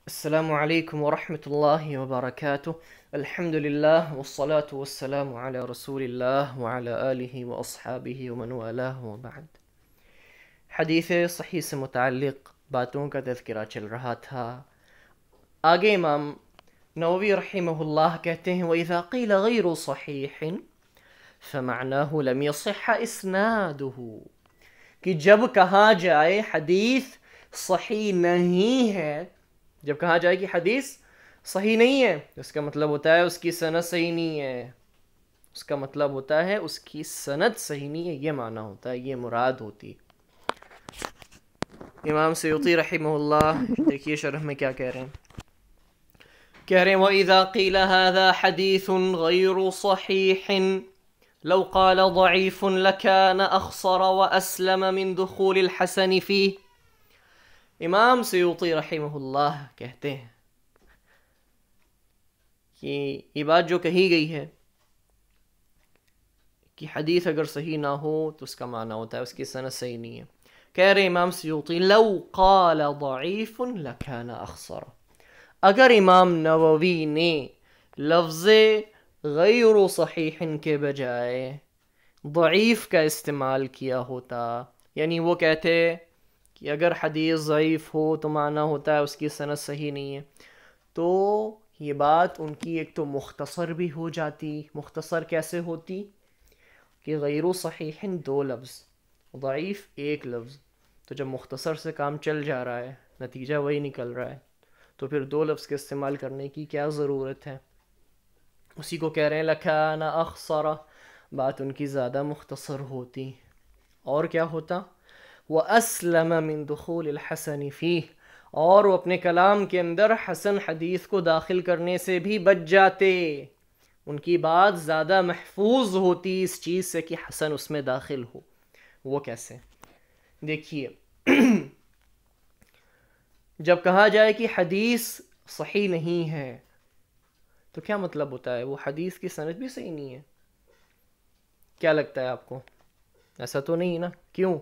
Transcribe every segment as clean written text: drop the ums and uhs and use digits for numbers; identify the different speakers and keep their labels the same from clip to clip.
Speaker 1: السلام عليكم ورحمة الله وبركاته. الحمد لله والصلاة والسلام على رسول الله وعلى آله وأصحابه ومن والاه وبعد. حدیث صحیح سے متعلق باتوں کا تذکرہ چل رہا تھا. آگے امام نووی رحمہ اللہ کہتے ہیں وَإِذَا قِيلَ غَيْرُ صَحِيحٍ فَمَعْنَاهُ لَمْ يَصِحَّ إِسْنَادُهُ کہ جب کہا جائے حدیث صحیح نہیں ہے، جب کہا جائے کہ حدیث صحیح نہیں ہے، اس کا مطلب ہوتا ہے اس کی سند صحیح نہیں ہے. اس کا مطلب ہوتا ہے اس کی سند صحیح نہیں ہے، یہ معنی ہوتا ہے، یہ مراد ہوتی. امام سیوطی رحمہ اللہ دیکھیے شرح میں کیا کہہ رہے ہیں. کہہ رہے ہیں وَإِذَا قِيلَ هَذَا حَدِيثٌ غَيْرُ صَحِيحٍ لو قال ضعيف لكان أخصر وأسلم من دخول الحسن فيه. امام سیوطی رحمہ اللہ کہتے ہیں کہ یہ بات جو کہی گئی ہے کہ حدیث اگر صحیح نہ ہو تو اس کا معنی ہوتا ہے اس کی سند صحیح نہیں ہے. کہہ رہے امام سیوطی لو قال ضعیف لکان اخسر، اگر امام نووی نے لفظ غیر صحیح کے بجائے ضعیف کا استعمال کیا ہوتا، یعنی وہ کہتے کہ اگر حدیث ضعیف ہو تو معنی ہوتا ہے اس کی سند صحیح نہیں ہے، تو یہ بات ان کی ایک تو مختصر بھی ہو جاتی. مختصر کیسے ہوتی کہ غیر صحیح دو لفظ، ضعیف ایک لفظ، تو جب مختصر سے کام چل جا رہا ہے نتیجہ وہی نکل رہا ہے، تو پھر دو لفظ کے استعمال کرنے کی کیا ضرورت ہے. اسی کو کہہ رہے ہیں لکان اخسر، بات ان کی زیادہ مختصر ہوتی. اور کیا ہوتا وَأَسْلَمَ مِن دُخُولِ الْحَسَنِ فِيهِ، اور وہ اپنے کلام کے اندر حسن حدیث کو داخل کرنے سے بھی بچ جاتے. ان کی بات زیادہ محفوظ ہوتی اس چیز سے کہ حسن اس میں داخل ہو. وہ کیسے؟ دیکھیے جب کہا جائے کہ حدیث صحیح نہیں ہے تو کیا مطلب ہوتا ہے؟ وہ حدیث کی سند بھی صحیح نہیں ہے. کیا لگتا ہے آپ کو؟ ایسا تو نہیں نا. کیوں؟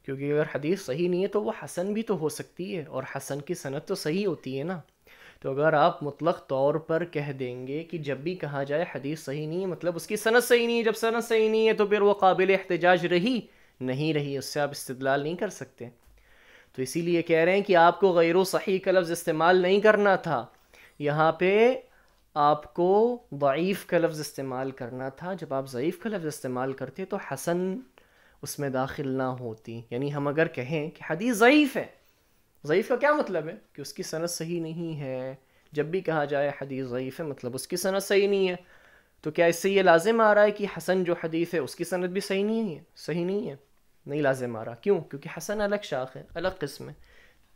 Speaker 1: کیونکہ اگر حدیث صحیح نہیں ہے تو وہ حسن بھی تو ہو سکتی ہے، اور حسن کی سند تو صحیح ہوتی ہے نا. تو اگر آپ مطلق طور پر کہہ دیں گے کہ جب بھی کہا جائے حدیث صحیح نہیں ہے مطلب اس کی سند صحیح نہیں ہے، جب سند صحیح نہیں ہے تو پھر وہ قابل احتجاج رہی نہیں رہی، اس سے آپ استدلال نہیں کر سکتے. تو اسی لیے کہہ رہے ہیں کہ آپ کو غیر صحیح کا لفظ استعمال نہیں کرنا تھا، یہاں پہ آپ کو ضعیف کا لفظ استعمال کرنا تھا. جب آپ ضعیف کا لفظ استعمال کرتے تو حسن اس میں داخل نہ ہوتی. یعنی ہم اگر کہیں کہ حدیث ضعیف ہے، ضعیف کا کیا مطلب ہے؟ کہ اس کی سند صحیح نہیں ہے. جب بھی کہا جائے حدیث ضعیف ہے مطلب اس کی سند صحیح نہیں ہے. تو کیا اس سے یہ لازم آ رہا ہے کہ حسن جو حدیث ہے اس کی سند بھی صحیح نہیں ہے؟ صحیح نہیں ہے، نہیں لازم آ رہا. کیوں؟ کیونکہ حسن الگ شاخ ہے، الگ قسم ہے،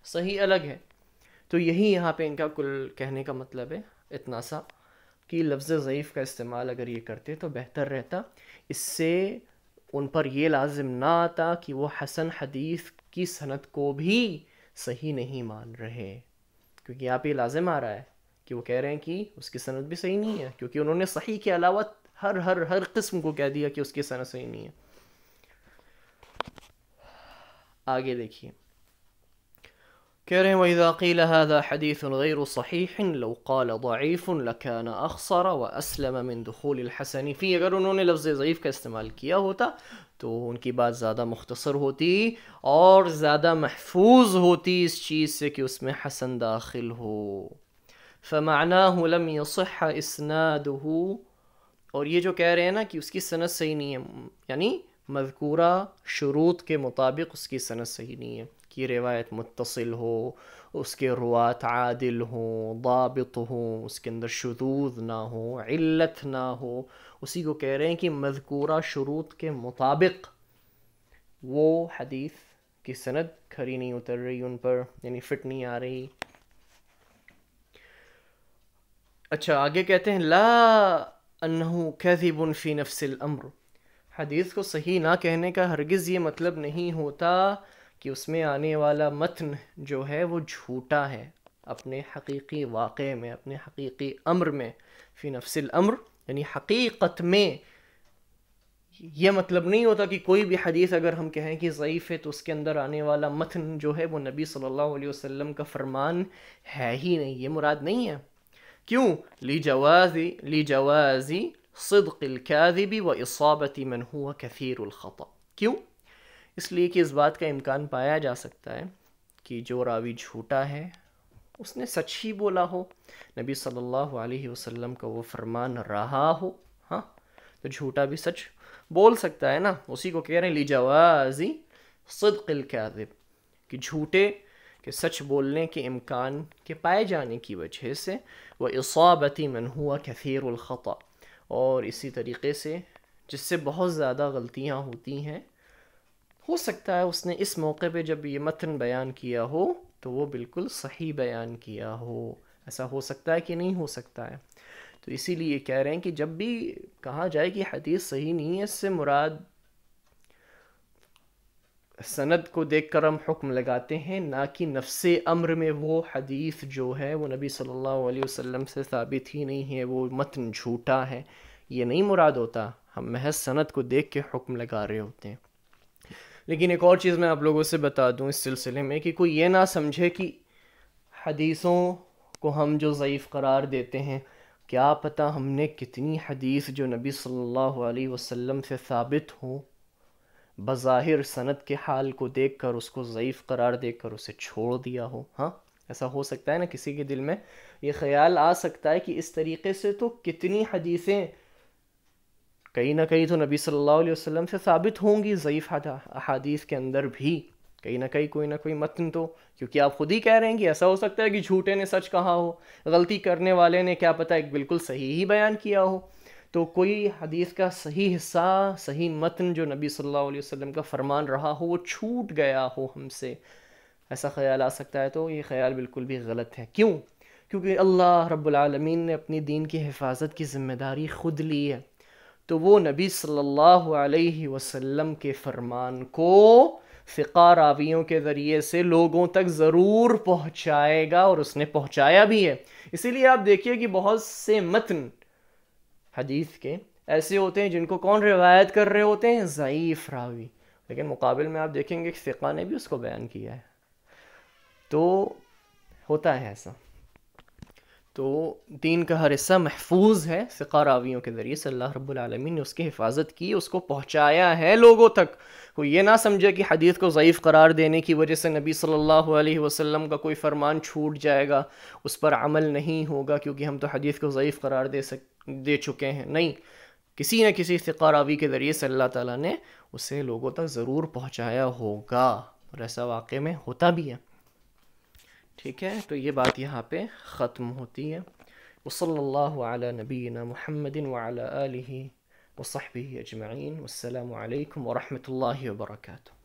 Speaker 1: صحیح الگ ہے. تو یہی یہاں پہ ان کا کل کہنے کا مطلب ہے اتنا سا کہ لفظ ضعیف کا استعمال اگر یہ کرتے تو بہتر رہتا. اس سے ان پر یہ لازم نہ آتا کہ وہ حسن حدیث کی سند کو بھی صحیح نہیں مان رہے. کیونکہ یہاں پہ یہ لازم آ رہا ہے کہ وہ کہہ رہے ہیں کہ اس کی سند بھی صحیح نہیں ہے، کیونکہ انہوں نے صحیح کے علاوہ ہر قسم کو کہہ دیا کہ اس کی سند صحیح نہیں ہے. آگے دیکھیے کہہ رہے ہیں وَإِذَا قِيلَ هَذَا حَدِيثٌ غَيْرُ صَحِيحٍ لَوْ قَالَ ضَعِيفٌ لَكَانَ أَخْصَرَ وَأَسْلَمَ مِن دُخُولِ الْحَسَنِ فِيهِ. اگر انہوں نے لفظ ضعیف کا استعمال کیا ہوتا تو ان کی بات زیادہ مختصر ہوتی اور زیادہ محفوظ ہوتی اس چیز سے کہ اس میں حسن داخل ہو. فَمَعْنَاهُ لَمْ يَصِحَّ إِسْنَادُهُ، اور یہ جو کہہ رہے ہیں نا کہ اس کی سند صحیح نہیں ہے، یعنی مذکورہ شروط کے مطابق اس کی سند صحیح نہیں ہے کہ روایت متصل ہو، اس کے روات عادل ہوں، ضابط ہوں، اس کے اندر شذوذ نہ ہو، علت نہ ہو. اسی کو کہہ رہے ہیں کہ مذکورہ شروط کے مطابق وہ حدیث کی سند کھری نہیں اتر رہی ان پر، یعنی فٹ نہیں آ رہی. اچھا آگے کہتے ہیں لا انہو کذب فی نفس الامر، حدیث کو صحیح نہ کہنے کا ہرگز یہ مطلب نہیں ہوتا کہ اس میں آنے والا متن جو ہے وہ جھوٹا ہے اپنے حقیقی واقع میں، اپنے حقیقی امر میں. فی نفس الامر یعنی حقیقت میں یہ مطلب نہیں ہوتا کہ کوئی بھی حدیث اگر ہم کہیں کہ ضعیف ہے تو اس کے اندر آنے والا متن جو ہے وہ نبی صلی اللہ علیہ وسلم کا فرمان ہے ہی نہیں، یہ مراد نہیں ہے. کیوں؟ لجواز صدق الكاذب واصابة من هو كثير الخطأ. کیوں؟ اس لیے کہ اس بات کا امکان پایا جا سکتا ہے کہ جو راوی جھوٹا ہے اس نے سچ ہی بولا ہو، نبی صلی اللہ علیہ وسلم کا وہ فرمان رہا ہو. ہاں تو جھوٹا بھی سچ بول سکتا ہے نا، اسی کو کہہ رہے ہیں لجواز صدق الکاذب، کہ جھوٹے کہ سچ بولنے کے امکان کے پائے جانے کی وجہ سے، وَإِصَابَةِ مَنْ هُوَ كَثِيرُ الْخَطَأ، اور اسی طریقے سے جس سے بہت زیادہ غلطیاں ہوتی ہیں. ہو سکتا ہے اس نے اس موقع پہ جب یہ متن بیان کیا ہو تو وہ بالکل صحیح بیان کیا ہو، ایسا ہو سکتا ہے کہ نہیں ہو سکتا ہے. تو اسی لیے کہہ رہے ہیں کہ جب بھی کہا جائے کہ حدیث صحیح نہیں ہے، اس سے مراد سند کو دیکھ کر ہم حکم لگاتے ہیں، نہ کہ نفس امر میں وہ حدیث جو ہے وہ نبی صلی اللہ علیہ وسلم سے ثابت ہی نہیں ہے، وہ متن جھوٹا ہے، یہ نہیں مراد ہوتا. ہم محض سند کو دیکھ کے حکم لگا رہے ہوتے ہیں. لیکن ایک اور چیز میں آپ لوگوں سے بتا دوں اس سلسلے میں کہ کوئی یہ نہ سمجھے کہ حدیثوں کو ہم جو ضعیف قرار دیتے ہیں، کیا پتہ ہم نے کتنی حدیث جو نبی صلی اللہ علیہ وسلم سے ثابت ہوں، بظاہر سند کے حال کو دیکھ کر اس کو ضعیف قرار دے کر اسے چھوڑ دیا ہو. ہاں ایسا ہو سکتا ہے نا، کسی کے دل میں یہ خیال آ سکتا ہے کہ اس طریقے سے تو کتنی حدیثیں کہیں نہ کہیں تو نبی صلی اللہ علیہ وسلم سے ثابت ہوں گی، ضعیف احادیث کے اندر بھی کہیں نہ کہیں کوئی نہ کوئی متن تو، کیونکہ آپ خود ہی کہہ رہے ہیں کہ ایسا ہو سکتا ہے کہ جھوٹے نے سچ کہا ہو، غلطی کرنے والے نے کیا پتہ ایک بالکل صحیح ہی بیان کیا ہو. تو کوئی حدیث کا صحیح حصہ، صحیح متن جو نبی صلی اللہ علیہ وسلم کا فرمان رہا ہو وہ چھوٹ گیا ہو ہم سے، ایسا خیال آ سکتا ہے. تو یہ خیال بالکل بھی غلط ہے. کیوں؟ کیونکہ اللہ رب العالمین نے اپنی دین کی حفاظت کی ذمہ داری خود لی ہے، تو وہ نبی صلی اللہ علیہ وسلم کے فرمان کو ثقہ راویوں کے ذریعے سے لوگوں تک ضرور پہنچائے گا، اور اس نے پہنچایا بھی ہے. اسی لیے آپ دیکھیے کہ بہت سے متن حدیث کے ایسے ہوتے ہیں جن کو کون روایت کر رہے ہوتے ہیں؟ ضعیف راوی، لیکن مقابل میں آپ دیکھیں گے کہ ثقہ نے بھی اس کو بیان کیا ہے. تو ہوتا ہے ایسا. تو دین کا ہر حصہ محفوظ ہے ثقہ راویوں کے ذریعے سے، اللہ رب العالمین نے اس کی حفاظت کی، اس کو پہنچایا ہے لوگوں تک. کوئی یہ نہ سمجھے کہ حدیث کو ضعیف قرار دینے کی وجہ سے نبی صلی اللہ علیہ وسلم کا کوئی فرمان چھوٹ جائے گا، اس پر عمل نہیں ہوگا کیونکہ ہم تو حدیث کو ضعیف قرار دے چکے ہیں. نہیں، کسی نہ کسی ثقہ راوی کے ذریعے سے اللہ تعالیٰ نے اسے لوگوں تک ضرور پہنچایا ہوگا، اور ایسا واقع میں ہوتا بھی ہے. ٹھیک ہے، تو یہ بات یہاں پہ ختم ہوتی ہے. وصلی اللہ علی نبینا محمد وعلی آلہ وصحبہ اجمعین، والسلام علیکم ورحمۃ اللہ وبرکاتہ.